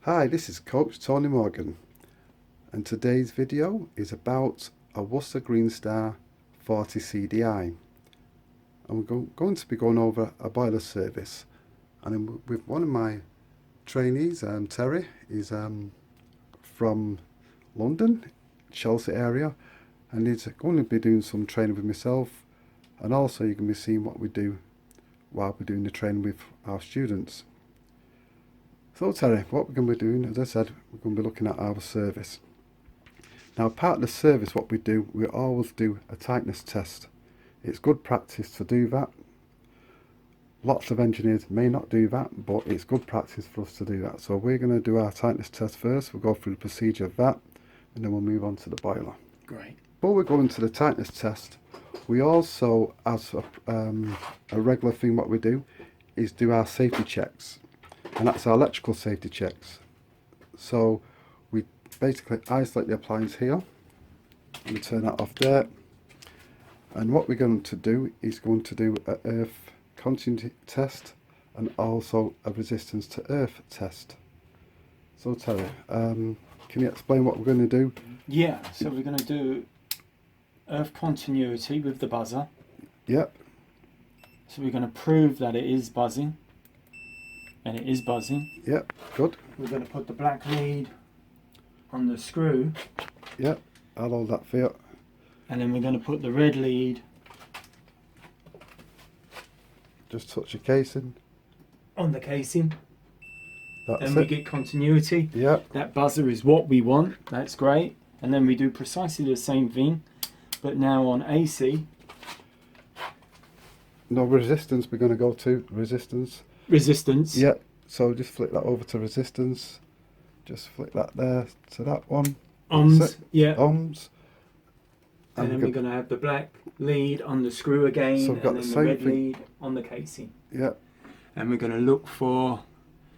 Hi, this is Coach Tony Morgan, and today's video is about a Worcester Greenstar 40 CDI. And we're going to be going over a boiler service, and I'm with one of my trainees, Terry. He's from London, Chelsea area, and he's going to be doing some training with myself, and also you can be seeing what we do while we're doing the training with our students. So Terry, what we're going to be doing, as I said, we're going to be looking at our service. Now, part of the service, what we do, we always do a tightness test. It's good practice to do that. Lots of engineers may not do that, but it's good practice for us to do that. So we're going to do our tightness test first. We'll go through the procedure of that, and then we'll move on to the boiler. Great. Before we go into the tightness test, we also, as a regular thing, what we do is do our safety checks. And that's our electrical safety checks. So we basically isolate the appliance here, and we turn that off there. And what we're going to do is going to do an earth continuity test and also a resistance to earth test. So Terry, can you explain what we're going to do? Yeah, so we're going to do earth continuity with the buzzer. Yep. So we're going to prove that it is buzzing. And it is buzzing. Yep, good. We're going to put the black lead on the screw. Yep, I'll hold that for you. And then we're going to put the red lead. Just touch the casing. On the casing. That's then it. we get continuity. Yep. That buzzer is what we want. That's great. And then we do precisely the same thing, but now on AC. No resistance, we're going to go to resistance. Resistance. Yeah, so just flick that over to resistance. Just flick that there to that one. Ohms. Yeah. Ohms. And then we're going to have the black lead on the screw again, So we've got and then the the same red thing. lead on the casing. Yeah. And we're going to look for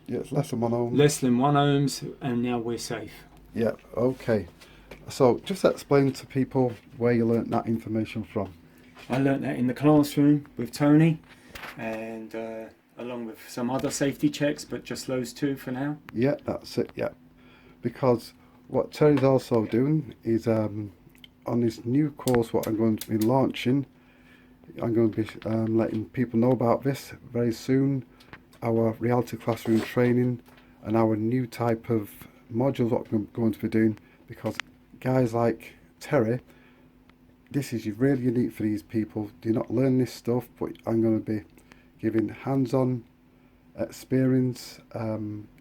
Yeah, it's less than 1 ohm. less than 1 ohms, and now we're safe. Yeah, okay. So just explain to people where you learnt that information from. I learnt that in the classroom with Tony, and along with some other safety checks, but just those two for now. Yeah, that's it, yeah. Because what Terry's also doing is on this new course what I'm going to be launching, I'm going to be letting people know about this very soon, our reality classroom training and our new type of modules what we're going to be doing, because guys like Terry, this is really unique for these people. Do not learn this stuff, but I'm going to be giving hands-on experience,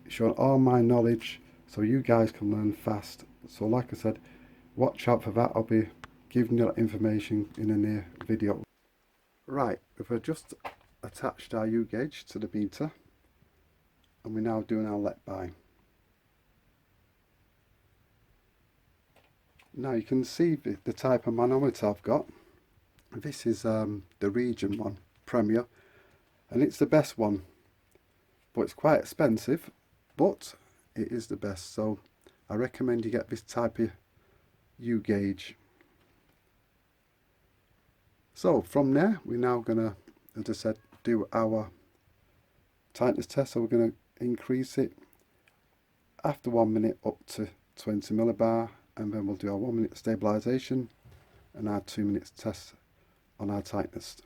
showing all my knowledge so you guys can learn fast. So like I said, watch out for that. I'll be giving you that information in a near video. Right, we've just attached our U gauge to the meter, and we're now doing our let by. Now you can see the type of manometer I've got. This is the region one, Premier, and it's the best one, but it's quite expensive, but it is the best. So I recommend you get this type of U gauge. So from there we're now gonna, as I said, do our tightness test. So we're gonna increase it after 1 minute up to 20 millibar, and then we'll do our 1 minute stabilization and our 2 minutes test on our tightness.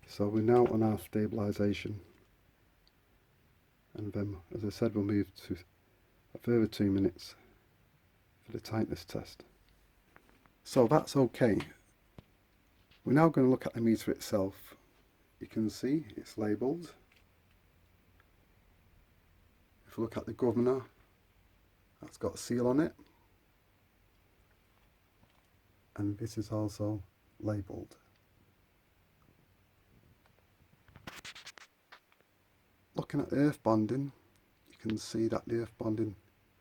So we're now on our stabilization, and then, as I said, we'll move to a further 2 minutes for the tightness test. So that's okay. We're now going to look at the meter itself. You can see it's labelled. If you look at the governor, that's got a seal on it, and this is also labelled. Looking at earth bonding, you can see that the earth bonding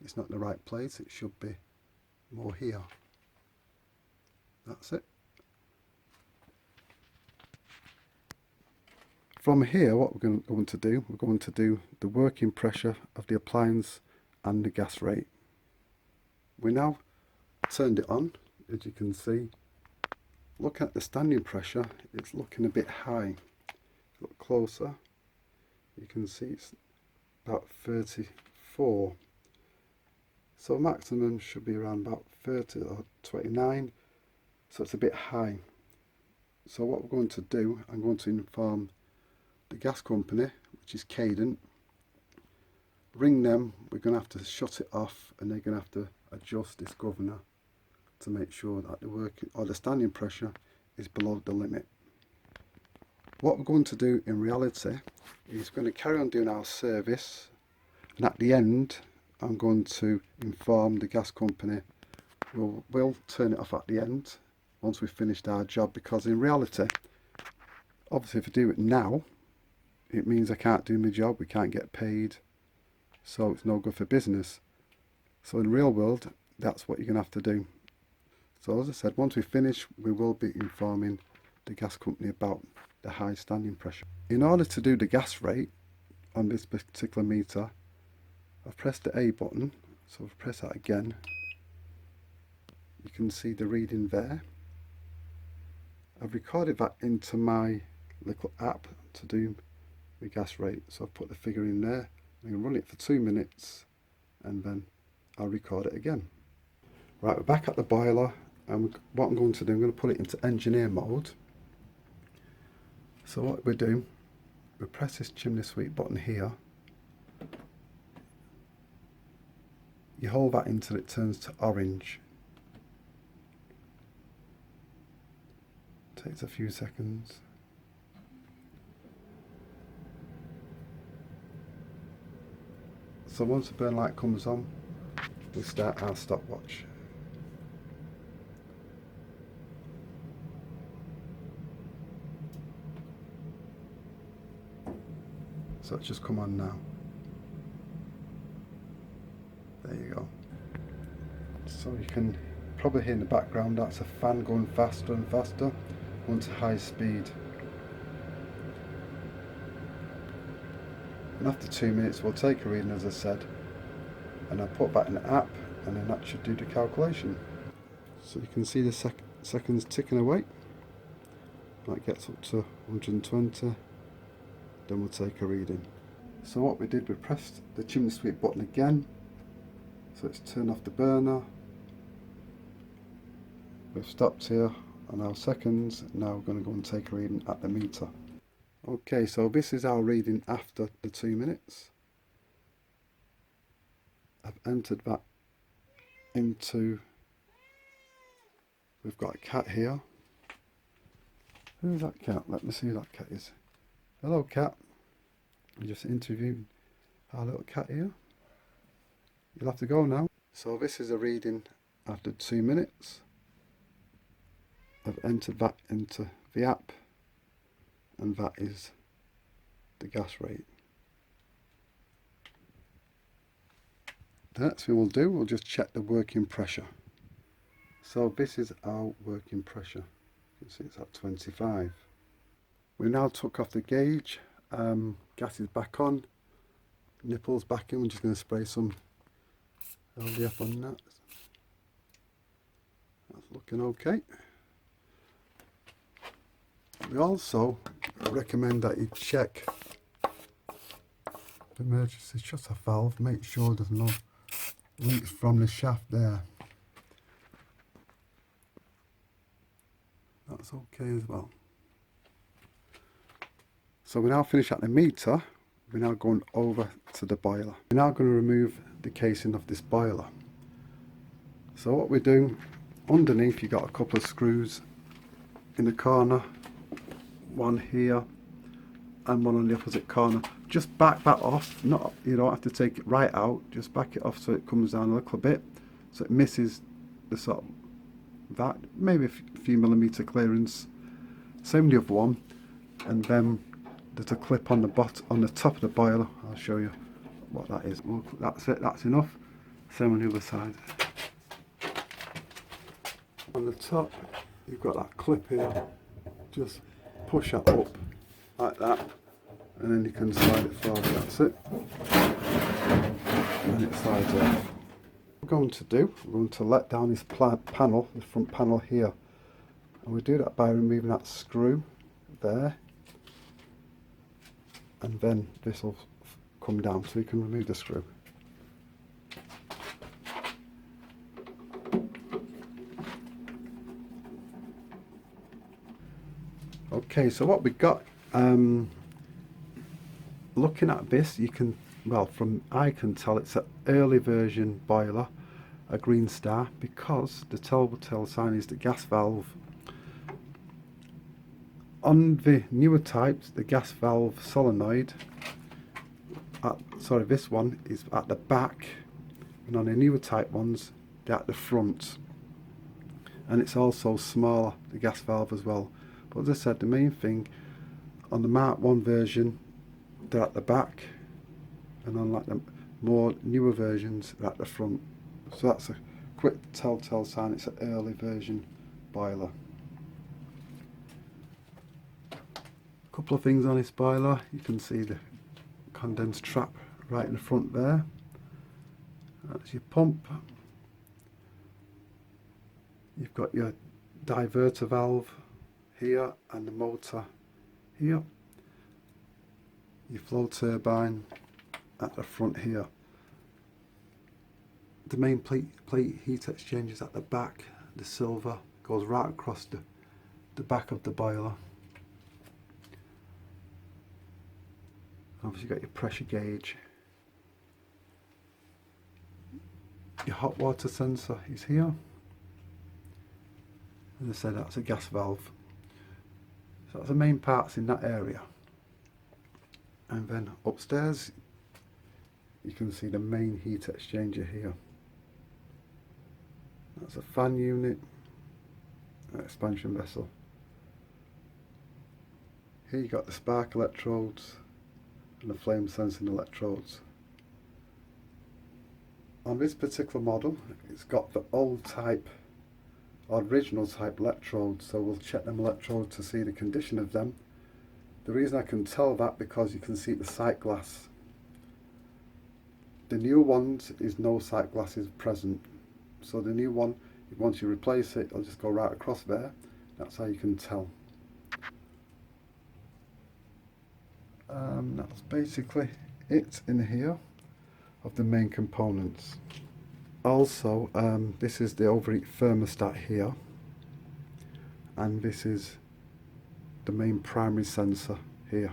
is not in the right place. It should be more here. That's it. From here, what we're going to do, we're going to do the working pressure of the appliance and the gas rate. We now turned it on. As you can see, look at the standing pressure, it's looking a bit high. Look closer, you can see it's about 34 So maximum should be around about 30 or 29, so it's a bit high. So what we're going to do, I'm going to inform the gas company, which is Cadent, ring them, we're going to have to shut it off, and they're going to have to adjust this governor to make sure that the working or the standing pressure is below the limit. What we're going to do in reality is going to carry on doing our service, and at the end I'm going to inform the gas company we'll turn it off at the end once we've finished our job, because in reality, obviously if I do it now, it means I can't do my job, we can't get paid, so it's no good for business. So in the real world, that's what you're going to have to do. So as I said, once we finish, we will be informing the gas company about the high standing pressure. In order to do the gas rate on this particular meter, I've pressed the A button, so I've pressed that again. You can see the reading there. I've recorded that into my little app to do the gas rate, so I've put the figure in there. I'm going to run it for 2 minutes and then I'll record it again. Right, we're back at the boiler, and what I'm going to do, I'm going to put it into engineer mode. So what we do, we press this chimney sweep button here. You hold that until it turns to orange. Takes a few seconds. So once the burn light comes on, we start our stopwatch. So it's just come on now. There you go. So you can probably hear in the background, that's a fan going faster and faster onto high speed. And after 2 minutes we'll take a reading, as I said, and I'll put that in the app, and then that should do the calculation. So you can see the seconds ticking away. That gets up to 120, then we'll take a reading. So what we did, we pressed the chimney sweep button again, so it's turned off the burner. We've stopped here on our seconds. Now we're going to go and take a reading at the meter. Okay, so this is our reading after the 2 minutes. I've entered that into, we've got a cat here. Who's that cat? Let me see who that cat is. Hello cat. I just interviewed our little cat here. You'll have to go now. So this is a reading after 2 minutes. I've entered that into the app, and that is the gas rate. The next thing we'll do, we'll just check the working pressure. So this is our working pressure. You can see it's at 25. We now took off the gauge, gas is back on, nipples back in. We're just going to spray some LDF on that. That's looking okay. We also recommend that you check the emergency shutoff valve, make sure there's no leaks from the shaft there. That's okay as well. So we're now finished at the meter. We're now going over to the boiler. We're now going to remove the casing of this boiler. So what we do, underneath you've got a couple of screws in the corner, one here and one on the opposite corner. Just back that off, not, you don't have to take it right out, just back it off so it comes down a little bit, so it misses the sort of that, maybe a few millimetre clearance. Same with the other one, and then there's a clip on the on the top of the boiler. I'll show you what that is. Well, that's it, that's enough. Same on the other side. On the top you've got that clip here, just push that up like that, and then you can slide it forward. That's it, and it slides off. What we're going to do, we're going to let down this panel, the front panel here, and we do that by removing that screw there, and then this will come down, so you can remove the screw. Okay, so what we got, looking at this, you can, well, from I can tell it's an early version boiler, a Greenstar, because the telltale sign is the gas valve. On the newer types, the gas valve solenoid, this one is at the back, and on the newer type ones, they're at the front. And it's also smaller, the gas valve as well. But as I said, the main thing, on the Mark 1 version, they're at the back, and on like the more newer versions, they're at the front. So that's a quick telltale sign it's an early version boiler. A couple of things on this boiler. You can see the condensed trap right in the front there. That's your pump. You've got your diverter valve here and the motor here. Your flow turbine at the front here. The main plate heat exchangers at the back. The silver goes right across the back of the boiler. Obviously you've got your pressure gauge. Your hot water sensor is here. As I said, that's a gas valve. So that's the main parts in that area. And then upstairs you can see the main heat exchanger here. That's a fan unit, an expansion vessel. Here you got the spark electrodes and the flame sensing electrodes. On this particular model, it's got the old type, or original type electrodes, so we'll check them electrodes to see the condition of them. The reason I can tell that because you can see the sight glass. The new ones is no sight glasses present, so the new one, once you replace it, it'll just go right across there. That's how you can tell. That's basically it in here of the main components. Also, this is the overheat thermostat here, and this is the main primary sensor here.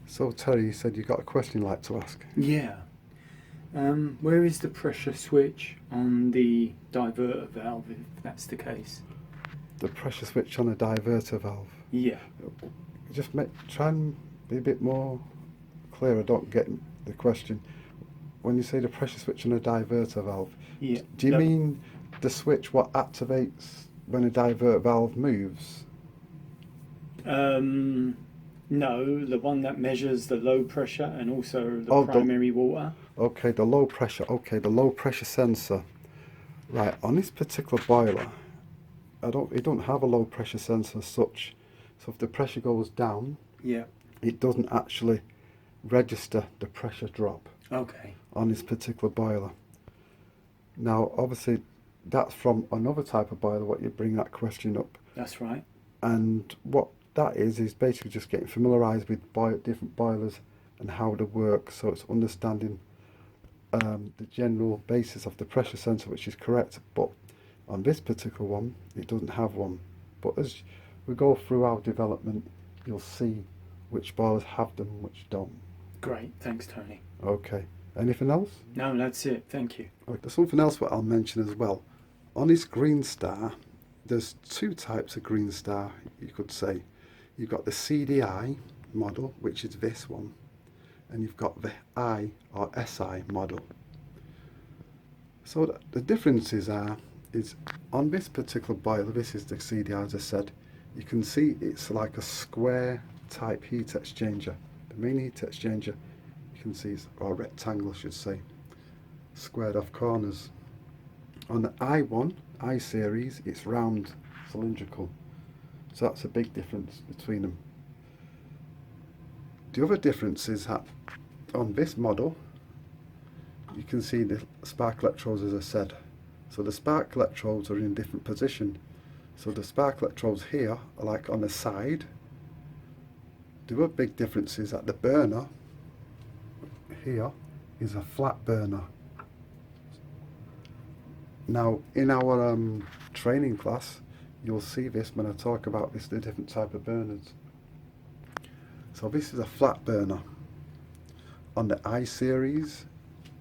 So Terry, you said you got a question you'd like to ask. Yeah. Where is the pressure switch on the diverter valve, if that's the case? The pressure switch on a diverter valve? Yeah. Just try and be a bit more clear. I don't get the question. When you say the pressure switch on a diverter valve, yeah. Do you mean the switch what activates when a divert valve moves? No, the one that measures the low pressure and also the primary water. Okay, the low pressure. Okay, the low pressure sensor. Right, on this particular boiler, it don't have a low pressure sensor as such. So if the pressure goes down, yeah, it doesn't actually register the pressure drop. Okay. On this particular boiler. Now, obviously, that's from another type of boiler. What you bring that question up. That's right. And what that is basically just getting familiarised with different boilers and how they work. So it's understanding the general basis of the pressure sensor, which is correct. But on this particular one, it doesn't have one. But as we go through our development, you'll see which boilers have them and which don't. Great, thanks Tony. Okay, anything else? No, that's it, thank you. Okay, there's something else what I'll mention as well. On this Greenstar, there's two types of Greenstar, you could say. You've got the CDI model, which is this one, and you've got the I or SI model. So the differences is on this particular boiler, this is the CDI as I said, you can see it's like a square type heat exchanger. The main heat exchanger you can see is, or rectangle I should say, squared off corners. On the I1, I series, it's round, cylindrical. So that's a big difference between them. The other difference is that on this model, you can see the spark electrodes as I said. So the spark electrodes are in a different position. So the spark electrodes here are like on the side. The other big difference is that the burner here is a flat burner. Now in our training class, you'll see this when I talk about the different type of burners. So this is a flat burner. On the I series,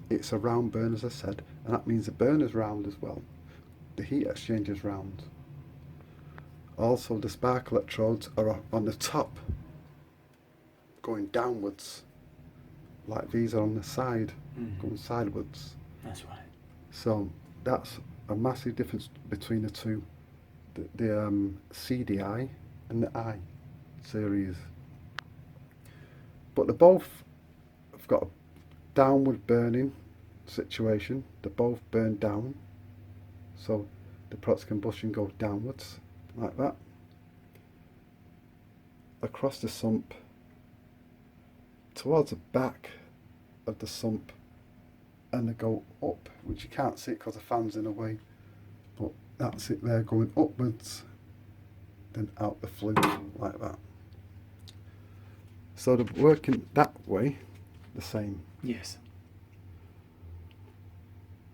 it's a round burner, as I said, and that means the burner's round as well. The heat exchanger's round. Also, the spark electrodes are on the top, going downwards, like these are on the side, going sidewards. That's right. So that's a massive difference between the two, the CDI and the I series. But they both have got a downward burning situation. They both burn down, so the product combustion goes downwards like that across the sump towards the back of the sump, and they go up, which you can't see because the fan's in the way, but that's it there, going upwards, then out the flue like that. So they're working that way the same. Yes.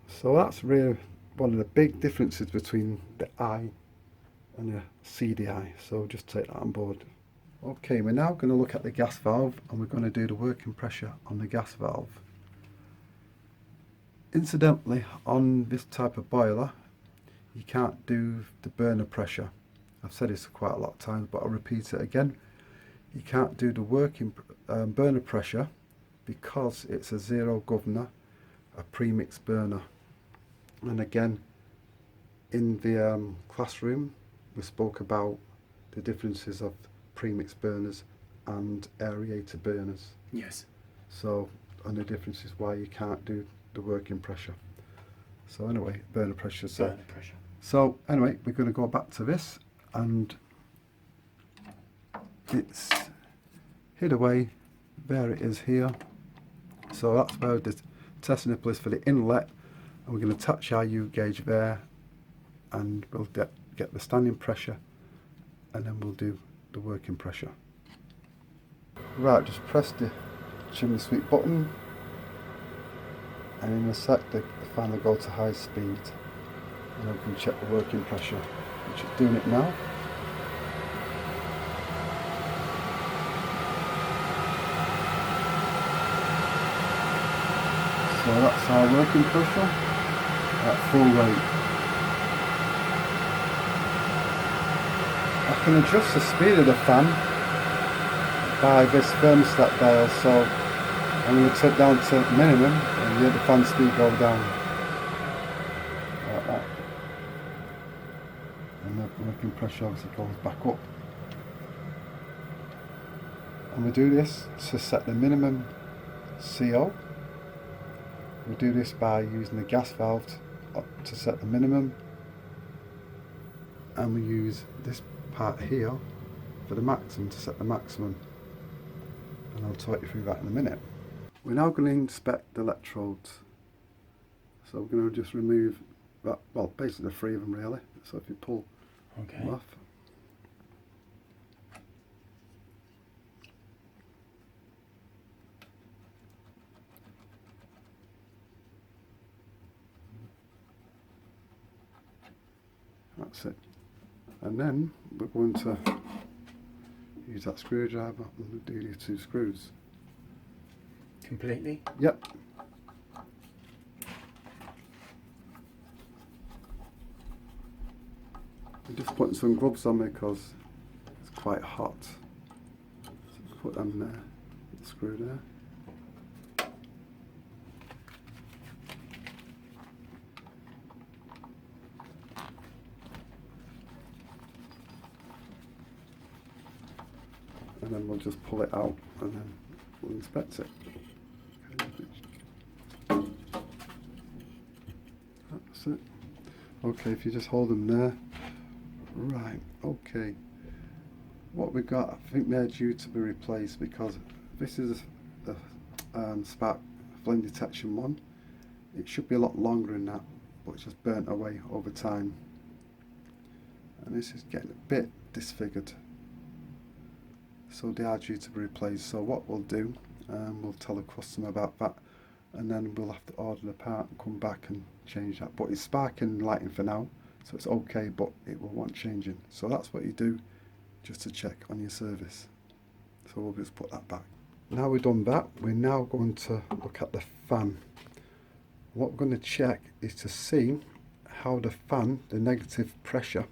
So that's really one of the big differences between the I and the CDI, so just take that on board. Okay, we're now going to look at the gas valve, and we're going to do the working pressure on the gas valve. Incidentally, on this type of boiler, you can't do the burner pressure. I've said this quite a lot of times, but I'll repeat it again. You can't do the working burner pressure because it's a zero governor, a premix burner. And again, in the classroom, we spoke about the differences of premix burners and aerator burners. Yes. So, and the differences why you can't do the working pressure. So anyway, burner pressure. Burner pressure. So anyway, we're going to go back to this, and it's hid away. There it is here. So that's where the test nipple is for the inlet, and we're going to touch our U gauge there, and we'll get the standing pressure, and then we'll do the working pressure. Right, just press the chimney sweep button, and in a sec the fan will go to high speed, and then we can check the working pressure, which is doing it now. So that's our working pressure at full rate. I can adjust the speed of the fan by this thermostat dial, so I'm going to set down to minimum and let the fan speed go down like that, and the working pressure obviously goes back up. And we do this to set the minimum CO. We do this by using the gas valve to set the minimum, and we use this part here for the maximum to set the maximum, and I'll talk you through that in a minute. We're now going to inspect the electrodes, so we're going to just remove that, well, basically the three of them really. So if you pull them off, that's it. And then we're going to use that screwdriver and do your two screws. Completely? Yep. I'm just putting some gloves on because it's quite hot. So put them there, the screw there. And then we'll just pull it out and then we'll inspect it. That's it. Okay, if you just hold them there. Right, okay. What we got, I think they're due to be replaced because this is the spark flame detection one. It should be a lot longer than that, but it's just burnt away over time. And this is getting a bit disfigured. So they are due to be replaced. So what we'll do, we'll tell the customer about that, and then we'll have to order the part and come back and change that. But it's sparking lighting for now, so it's okay, but it will want changing. So that's what you do just to check on your service. So we'll just put that back. Now we've done that, we're now going to look at the fan. What we're going to check is to see how the fan, the negative pressure,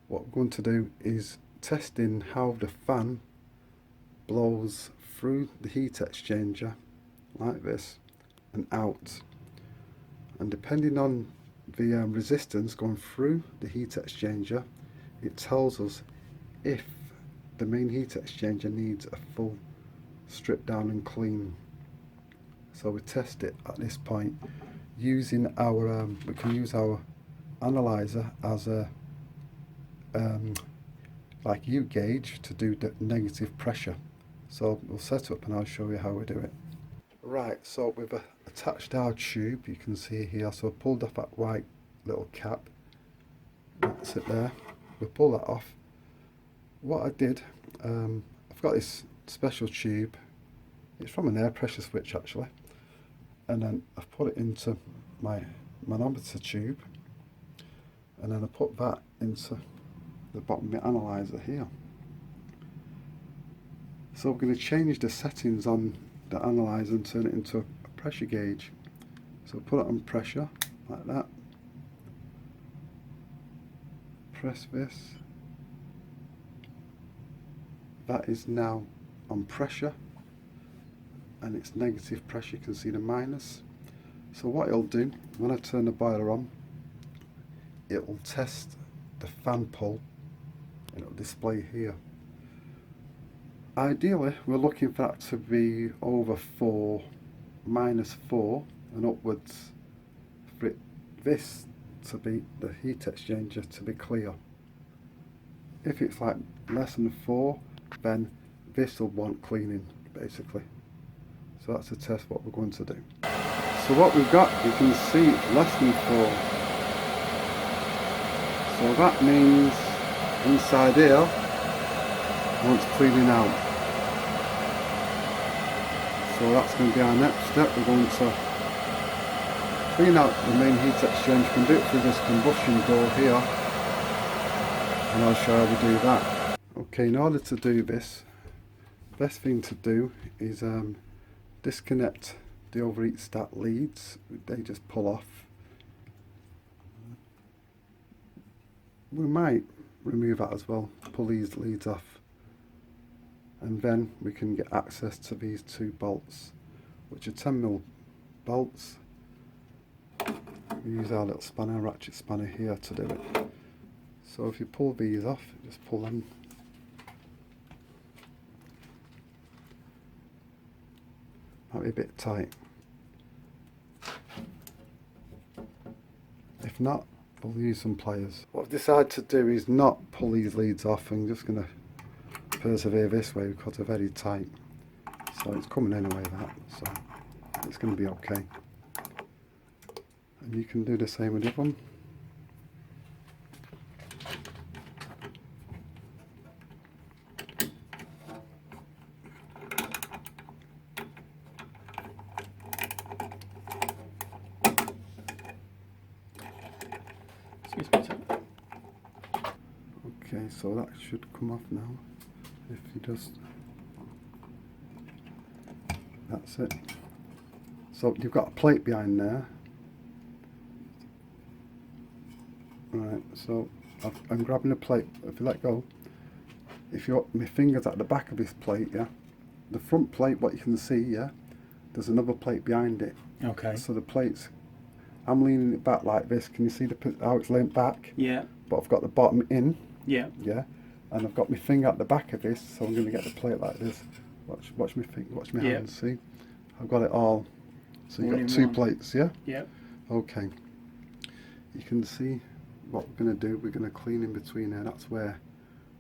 what we're going to do is testing how the fan blows through the heat exchanger like this and out, and depending on the resistance going through the heat exchanger, it tells us if the main heat exchanger needs a full strip down and clean. So we test it at this point using our we can use our analyzer as a like U gauge to do the negative pressure. So we'll set up and I'll show you how we do it. Right, so we've attached our tube, you can see here, so I pulled off that white little cap, that's it there, we'll pull that off. What I did, I've got this special tube, it's from an air pressure switch actually, and then I've put it into my manometer tube, and then I put that into the bottom of my analyzer here. So we're going to change the settings on the analyzer and turn it into a pressure gauge. So put it on pressure like that, press this, that is now on pressure and it's negative pressure, you can see the minus. So what it'll do, when I turn the boiler on, it will test the fan pull and it'll display here. Ideally we're looking for that to be over 4, minus 4 and upwards, for this to be the heat exchanger to be clear. If it's like less than 4, then this will want cleaning basically. So that's a test what we're going to do. So what we've got, you can see it's less than 4. So that means inside here wants cleaning out. So that's going to be our next step. We're going to clean out the main heat exchange. You can do it through this combustion door here, and I'll show how we do that. Okay, in order to do this, the best thing to do is disconnect the overheat stat leads. They just pull off. We might remove that as well, pull these leads off, and then we can get access to these 2 bolts, which are 10mm bolts. We use our little spanner, ratchet spanner here to do it. So if you pull these off, just pull them. Might be a bit tight. If not, we'll use some pliers. What I've decided to do is not pull these leads off. I'm just going to persevere this way because they're very tight. So it's coming anyway, that. So it's going to be okay. And you can do the same with the other one. Okay, so that should come off now. If you just, that's it. So you've got a plate behind there. Right, so I'm grabbing a plate. If you let go, if my finger's at the back of this plate, yeah, the front plate, what you can see, yeah, there's another plate behind it. Okay. So the plates, I'm leaning it back like this. Can you see how it's leaned back? Yeah. But I've got the bottom in. Yeah. Yeah. And I've got my finger at the back of this, so I'm going to get the plate like this. Watch my finger, watch my hands. See, I've got it all. So you've got 2 plates, yeah. Yeah. Okay. You can see what we're going to do. We're going to clean in between there. That's where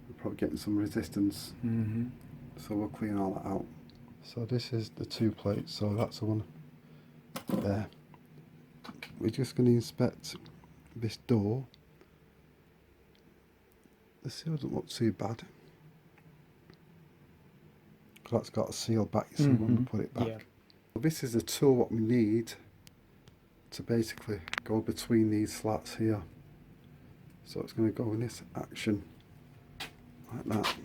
we're probably getting some resistance. Mm-hmm. So we'll clean all that out. So this is the 2 plates. So that's the one there. We're just going to inspect this door. The seal doesn't look too bad. That's got a seal back, so we want to put it back. Yeah. This is the tool what we need to basically go between these slats here. So it's going to go in this action like that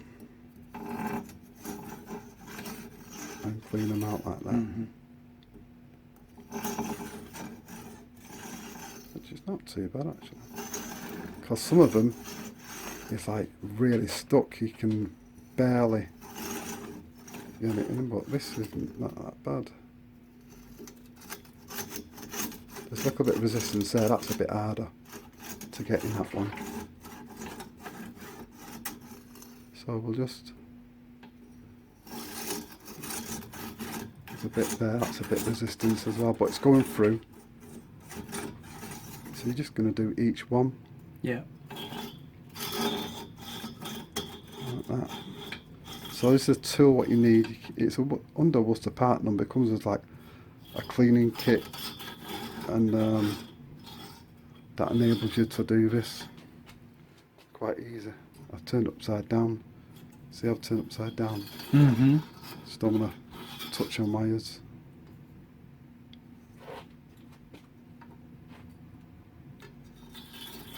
and clean them out like that. Which is not too bad actually, because some of them is like really stuck, you can barely get it in, but this is not that bad. There's a little bit of resistance there, that's a bit harder to get in that one. So we'll just, there's a bit there, that's a bit of resistance as well, but it's going through. So you're just going to do each one. Yeah. Like that. So this is a tool what you need. It's under Worcester part number, it comes as like a cleaning kit, and that enables you to do this quite easy. I've turned upside down. See, I've turned upside down. Just don't want to touch on wires.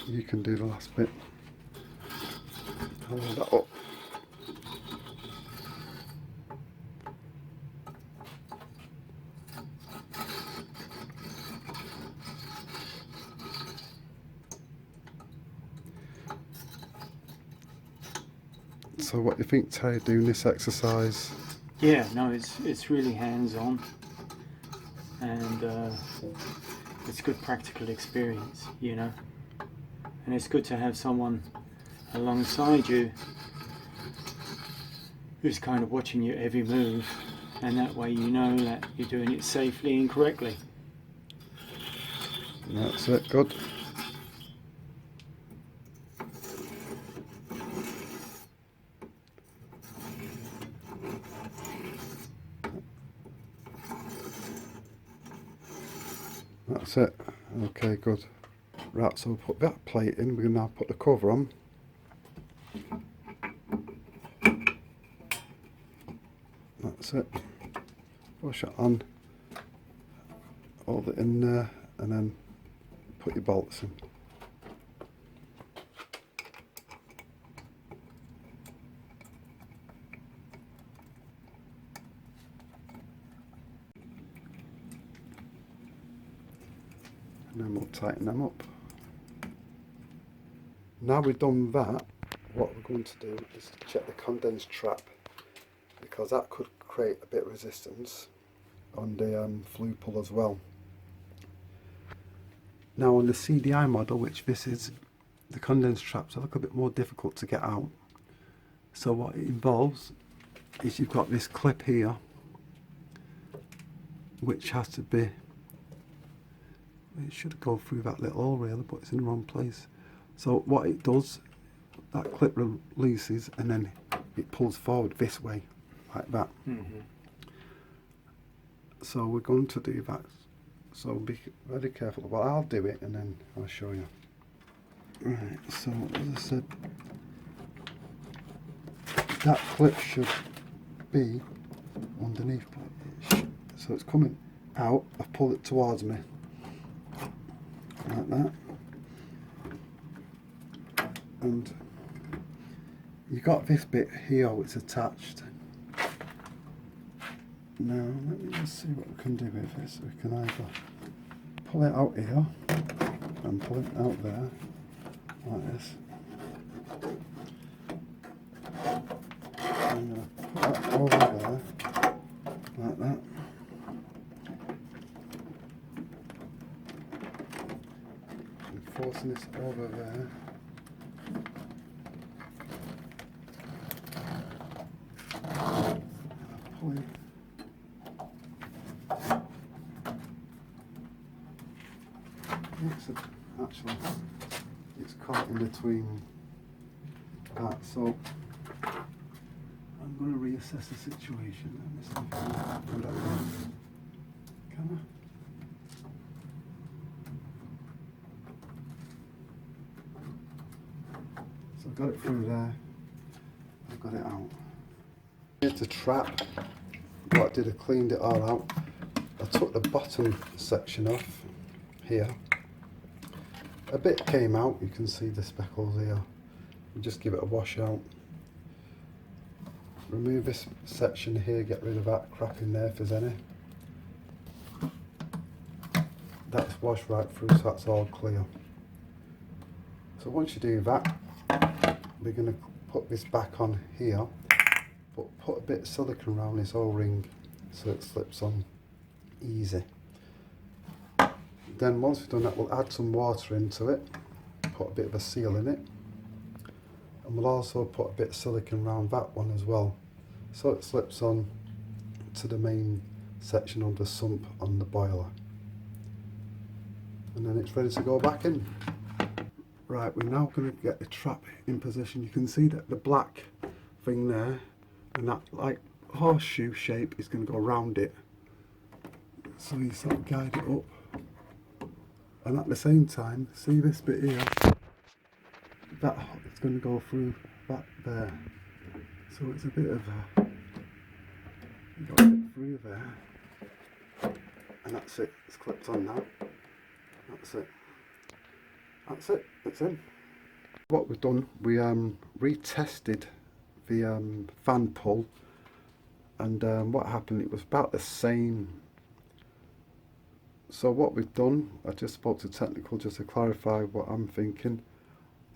You can do the last bit. Hold that up. So what do you think, Tay, doing this exercise? Yeah, no, it's really hands-on, and it's good practical experience, you know. And it's good to have someone alongside you who's kind of watching your every move, and that way you know that you're doing it safely and correctly. That's it, good. That's it. Okay, good. Right, so we'll put that plate in. We're going to now put the cover on. That's it. Push it on. Hold it in there and then put your bolts in. And then we'll tighten them up. Now we've done that, what we're going to do is to check the condense trap, because that could create a bit of resistance on the flue pull as well. Now on the CDI model, which this is, the condense traps are a little bit more difficult to get out. So what it involves is you've got this clip here, which has to be, it should go through that little hole really, but it's in the wrong place. So what it does, that clip releases and then it pulls forward this way, like that. So we're going to do that. So be very careful. Well, I'll do it and then I'll show you. Right, so as I said, that clip should be underneath. So it's coming out, I've pulled it towards me, like that. And you got this bit here which is attached. Now let me just see what we can do with this. We can either pull it out here and pull it out there like this. I'm going to put that over there like that. And forcing this over there. Pulling. Actually, it's caught in between that, so I'm going to reassess the situation and see if I can do that one. Can I? So I've got it through there, I've got it out. Here's the trap. What I did, I cleaned it all out. I took the bottom section off here a bit came out, you can see the speckles here. We just give it a wash out. Remove this section here, get rid of that crap in there if there's any. That's washed right through, so that's all clear. So once you do that, we're going to put this back on here, but put a bit of silicone around this O-ring so it slips on easy. Then once we've done that, we'll add some water into it, put a bit of a seal in it, and we'll also put a bit of silicone around that one as well, so it slips on to the main section of the sump on the boiler. And then it's ready to go back in. Right, we're now going to get the trap in position. You can see that the black thing there, and that like horseshoe shape is going to go around it. So you sort of guide it up. And at the same time, see this bit here? That it's going to go through that there. So it's a bit of a... You got it through there. And that's it. It's clipped on now. That's it. That's it. It's in. What we've done, we retested the fan pull, and what happened, it was about the same. So what we've done, I just spoke to technical just to clarify what I'm thinking,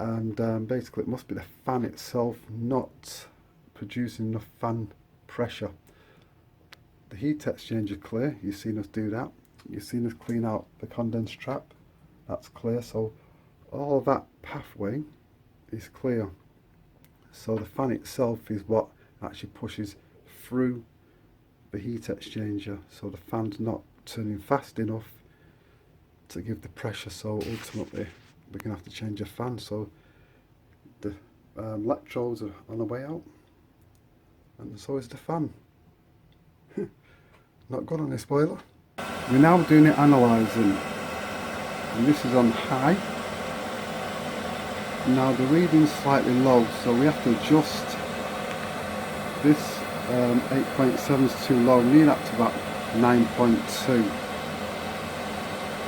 and basically it must be the fan itself not producing enough fan pressure. The heat exchanger clear, you've seen us do that. You've seen us clean out the condense trap, that's clear. So all of that pathway is clear. So the fan itself is what actually pushes through the heat exchanger. So the fan's not turning fast enough to give the pressure. So ultimately we're going to have to change the fan. So the electrodes are on the way out, and so is the fan. Not good on this boiler. We're now doing it analysing, and this is on high. Now the reading's slightly low, so we have to adjust this. 8.7 is too low, we need that to about 9.2,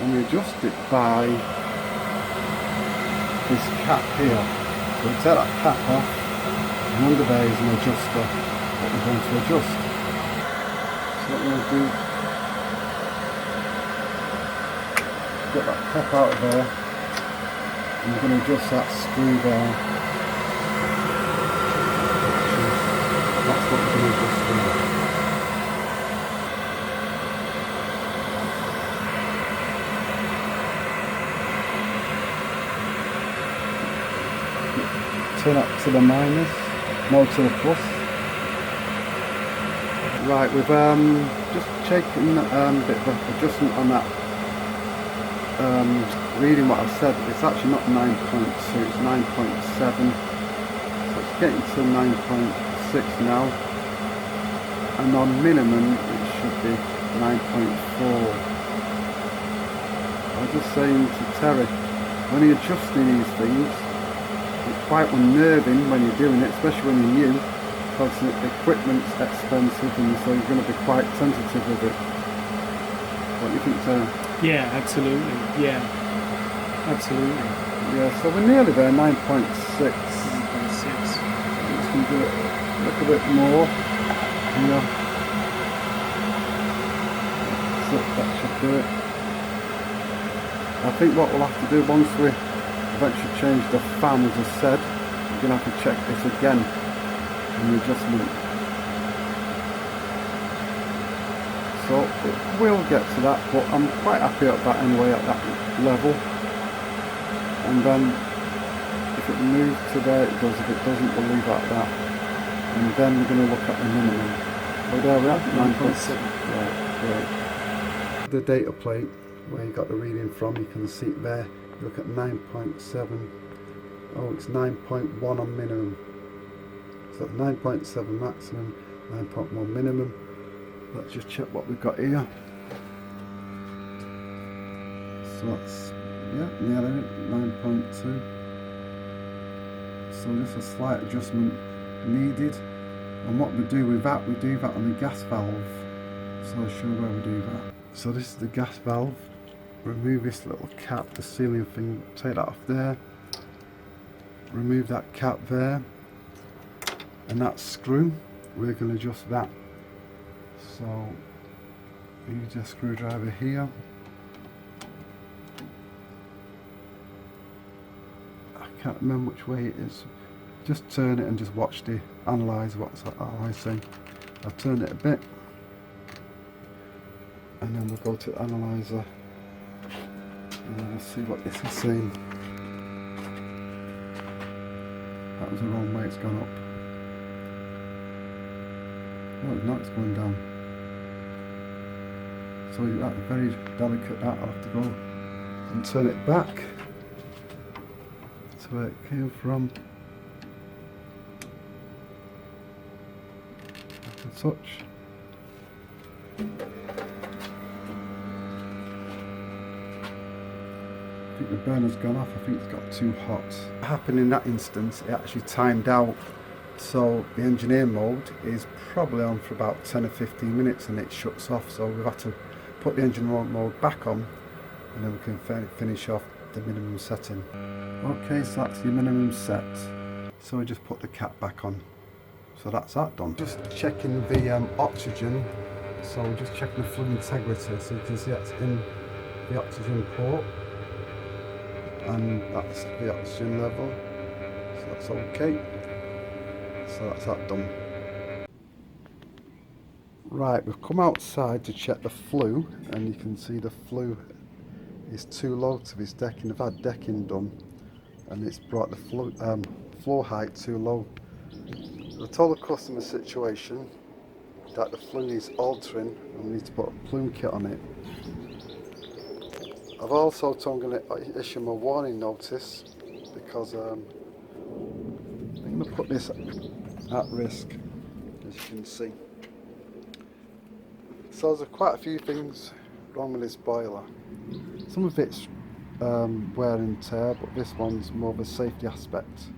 and we adjust it by this cap here. So we take that cap off, and under there is an adjuster that we're going to adjust. So what we're going to do, get that cap out of there, and we're going to adjust that screw there. That's what we're going to adjust there. Turn that to the minus, no to the plus. Right, we've just taken a bit of an adjustment on that. Reading what I've said, it's actually not 9.2, it's 9.7. So it's getting to 9.6 now. And on minimum, it should be 9.4. I was just saying to Terry, when you're adjusting these things, it's quite unnerving when you're doing it, especially when you're new, because the equipment's expensive, and so you're going to be quite tentative with it. What do you think, Terry? Yeah, absolutely. Yeah, absolutely. Yeah, so we're nearly there, 9.6. 9.6. Just going to do it a little bit more here. So that should do it. I think what we'll have to do once we eventually change the fan, as I said, we're going to have to check this again in the adjustment. So it will get to that, but I'm quite happy at that anyway, at that level. And then if it moves to there, it does. If it doesn't, we'll leave it at that. And then we're going to look at the minimum. Well, there we are, 9.7. Right, great. The data plate, where you got the reading from, you can see it there. You look at 9.7. Oh, it's 9.1 on minimum. So 9.7 maximum, 9.1 minimum. Let's just check what we've got here. So that's, yeah, nearly 9.2. So just a slight adjustment needed. And what we do with that, we do that on the gas valve. So I'll show where we do that. So this is the gas valve. remove this little cap, the sealing thing, take that off there, remove that cap there, and that screw, we're going to adjust that. So use a screwdriver here. I can't remember which way it is. Just turn it and just watch the analyse what's analysing. I'll turn it a bit, and then we'll go to the analyzer, and then we'll see what this is saying. That was the wrong way, it's gone up. Oh, now it's going down. So that's very delicate, that I'll have to go and turn it back to where it came from. Back and such. I think the burner's gone off, I think it's got too hot. What happened in that instance, it actually timed out, so the engineer mode is probably on for about 10 or 15 minutes and it shuts off, so we've had to put the engine mode back on and then we can finish off the minimum setting. Okay, so that's your minimum set, so we just put the cap back on, so that's that done. Just checking the oxygen, so we're just checking the fluid integrity, so you can see that's in the oxygen port, and that's the oxygen level, so that's okay, so that's that done. Right, we've come outside to check the flue, and you can see the flue is too low to this decking. I've had decking done and it's brought the floor height too low. I told the customer situation that the flue needs altering and we need to put a plume kit on it. I've also told them I'm going to issue them a warning notice because I'm going to put this at risk, as you can see. So there's quite a few things wrong with this boiler. Some of it's wear and tear, but this one's more of a safety aspect.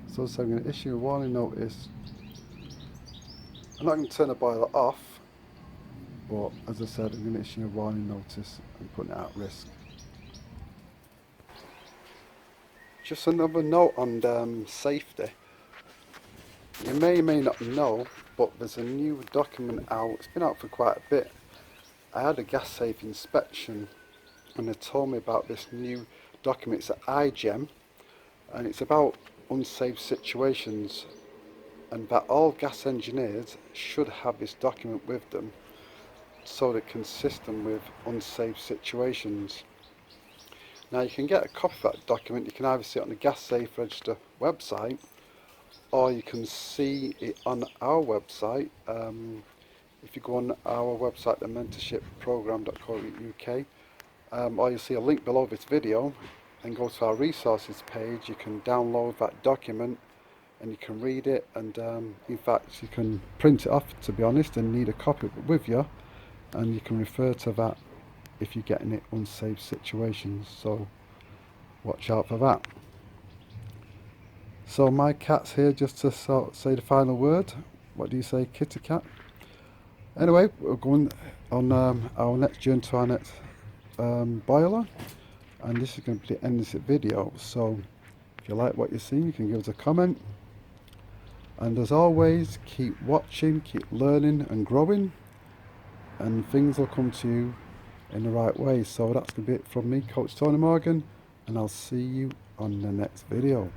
So I'm going to issue a warning notice. I'm not going to turn the boiler off, but as I said, I'm going to issue a warning notice and put it at risk. Just another note on safety. You may or may not know, but there's a new document out. It's been out for quite a bit. I had a gas safe inspection and they told me about this new document. It's an iGEM and it's about unsafe situations, and that all gas engineers should have this document with them so that it can assist them with unsafe situations. Now you can get a copy of that document. You can either see it on the Gas Safe Register website, or you can see it on our website. If you go on our website, the mentorshipprogram.co.uk, or you'll see a link below this video and go to our resources page. You can download that document and you can read it, and in fact you can print it off, to be honest, and need a copy of it with you, and you can refer to that if you're getting it unsafe situations, so watch out for that. So my cat's here just to say the final word. What do you say, kitty cat? Anyway, we're going on our next journey to our next boiler, and this is going to be the end of this video. So if you like what you see, you can give us a comment, and as always, keep watching, keep learning and growing, and things will come to you in the right way. So that's going to be it from me, Coach Tony Morgan, and I'll see you on the next video.